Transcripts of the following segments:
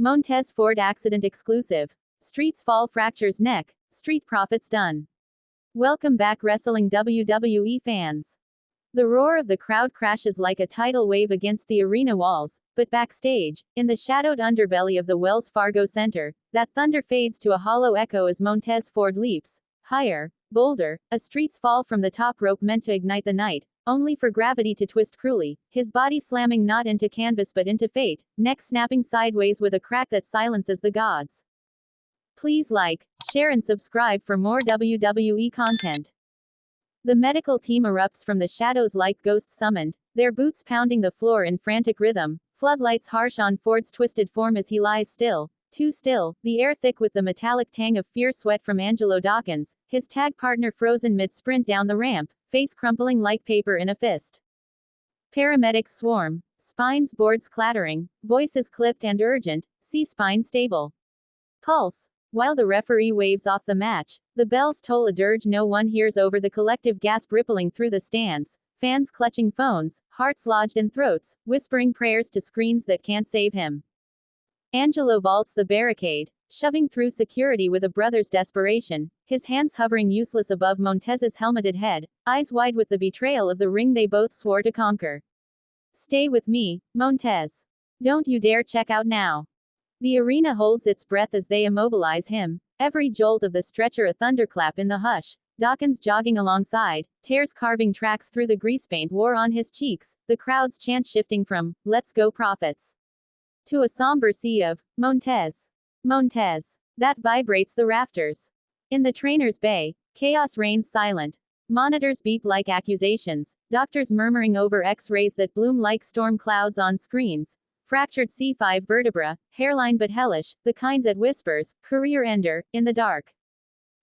Montez Ford accident exclusive. Streetz Fall fractures neck. Street Profits done. Welcome back, wrestling WWE fans. The roar of the crowd crashes like a tidal wave against the arena walls, but backstage, in the shadowed underbelly of the Wells Fargo Center, that thunder fades to a hollow echo as Montez Ford leaps higher, bolder, a Streetz Fall from the top rope meant to ignite the night, only for gravity to twist cruelly, his body slamming not into canvas but into fate, neck snapping sideways with a crack that silences the gods. Please like, share and subscribe for more WWE content. The medical team erupts from the shadows like ghosts summoned, their boots pounding the floor in frantic rhythm, floodlights harsh on Ford's twisted form as he lies still, too still, the air thick with the metallic tang of fierce sweat from Angelo Dawkins, his tag partner frozen mid-sprint down the ramp, face crumpling like paper in a fist. Paramedics swarm, spines boards clattering, voices clipped and urgent, see spine stable. Pulse. While the referee waves off the match, the bells toll a dirge no one hears over the collective gasp rippling through the stands, fans clutching phones, hearts lodged in throats, whispering prayers to screens that can't save him. Angelo vaults the barricade, shoving through security with a brother's desperation, his hands hovering useless above Montez's helmeted head, eyes wide with the betrayal of the ring they both swore to conquer. Stay with me, Montez. Don't you dare check out now. The arena holds its breath as they immobilize him, every jolt of the stretcher a thunderclap in the hush, Dawkins jogging alongside, tears carving tracks through the greasepaint war on his cheeks, the crowd's chant shifting from, "Let's go Profits," to a somber sea of, "Montez. Montez." That vibrates the rafters. In the trainer's bay, chaos reigns silent. Monitors beep like accusations, doctors murmuring over x-rays that bloom like storm clouds on screens. Fractured C5 vertebra, hairline but hellish, the kind that whispers, "Career ender," in the dark.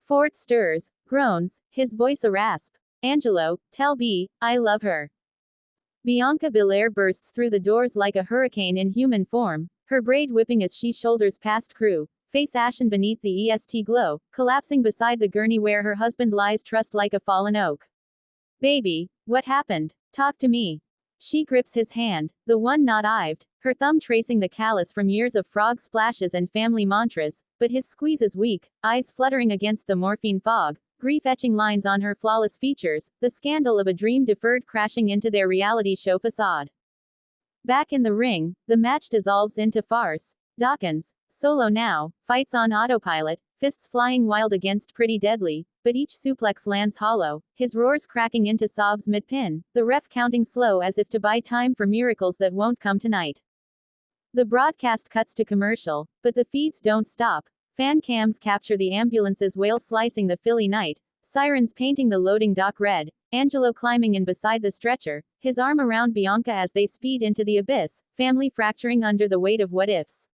Ford stirs, groans, his voice a rasp. "Angelo, tell B, I love her." Bianca Belair bursts through the doors like a hurricane in human form, her braid whipping as she shoulders past crew, face ashen beneath the EST glow, collapsing beside the gurney where her husband lies trussed like a fallen oak. "Baby, what happened? Talk to me." She grips his hand, the one not ived, her thumb tracing the callus from years of frog splashes and family mantras, but his squeeze is weak, eyes fluttering against the morphine fog, grief etching lines on her flawless features, the scandal of a dream deferred crashing into their reality show facade. Back in the ring, the match dissolves into farce. Dawkins, solo now, fights on autopilot, fists flying wild against Pretty Deadly, but each suplex lands hollow, his roars cracking into sobs mid-pin, the ref counting slow as if to buy time for miracles that won't come tonight. The broadcast cuts to commercial, but the feeds don't stop. Fan cams capture the ambulance's wail slicing the Philly night, sirens painting the loading dock red, Angelo climbing in beside the stretcher, his arm around Bianca as they speed into the abyss, family fracturing under the weight of what-ifs.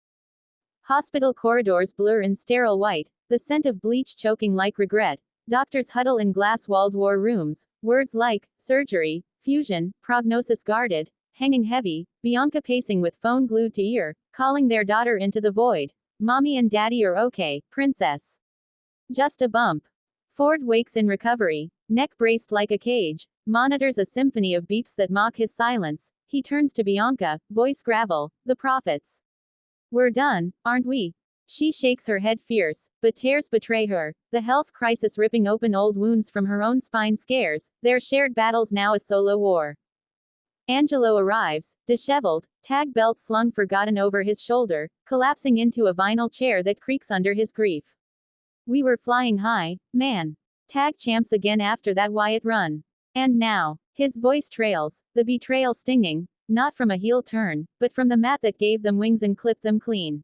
Hospital corridors blur in sterile white, the scent of bleach choking like regret. Doctors huddle in glass-walled war rooms, words like surgery, fusion, prognosis guarded, hanging heavy, Bianca pacing with phone glued to ear, calling their daughter into the void. "Mommy and Daddy are okay, princess. Just a bump." Ford wakes in recovery, neck braced like a cage, monitors a symphony of beeps that mock his silence. He turns to Bianca, voice gravel, "The Profits. We're done, aren't we?" She shakes her head fierce, but tears betray her, the health crisis ripping open old wounds from her own spine scares, their shared battles now a solo war. Angelo arrives, disheveled, tag belt slung forgotten over his shoulder, collapsing into a vinyl chair that creaks under his grief. "We were flying high, man. Tag champs again after that Wyatt run. And now." His voice trails, the betrayal stinging, not from a heel turn, but from the mat that gave them wings and clipped them clean.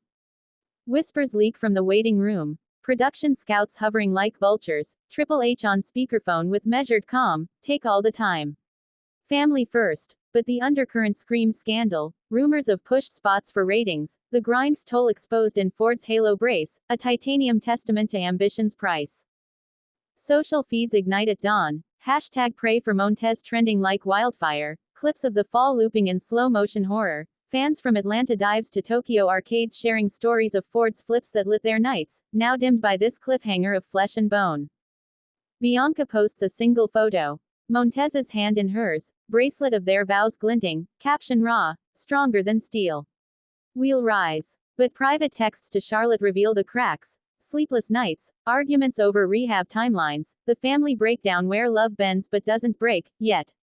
Whispers leak from the waiting room. Production scouts hovering like vultures, Triple H on speakerphone with measured calm, "Take all the time. Family first." But the undercurrent screams scandal, rumors of pushed spots for ratings, the grind's toll exposed in Ford's halo brace, a titanium testament to ambition's price. Social feeds ignite at dawn, hashtag pray for Montez trending like wildfire, clips of the fall looping in slow motion horror, fans from Atlanta dives to Tokyo arcades sharing stories of Ford's flips that lit their nights, now dimmed by this cliffhanger of flesh and bone. Bianca posts a single photo. Montez's hand in hers, bracelet of their vows glinting, caption raw, stronger than steel. "We'll rise. But private texts to Charlotte reveal the cracks. Sleepless nights, arguments over rehab timelines, the family breakdown where love bends but doesn't break, yet.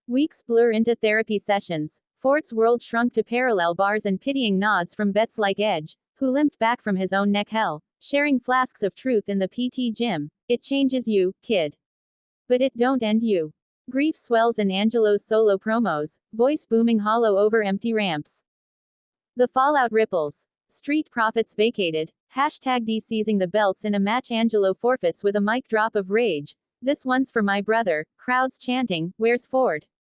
Weeks blur into therapy sessions. Ford's world shrunk to parallel bars and pitying nods from vets like Edge, who limped back from his own neck hell, sharing flasks of truth in the PT gym. It changes you, kid. But it don't end you. Grief swells in Angelo's solo promos, voice booming hollow over empty ramps. The fallout ripples. Street Profits vacated. Hashtag de-seizing the belts in a match. Angelo forfeits with a mic drop of rage. This one's for my brother. Crowds chanting, "Where's Ford?"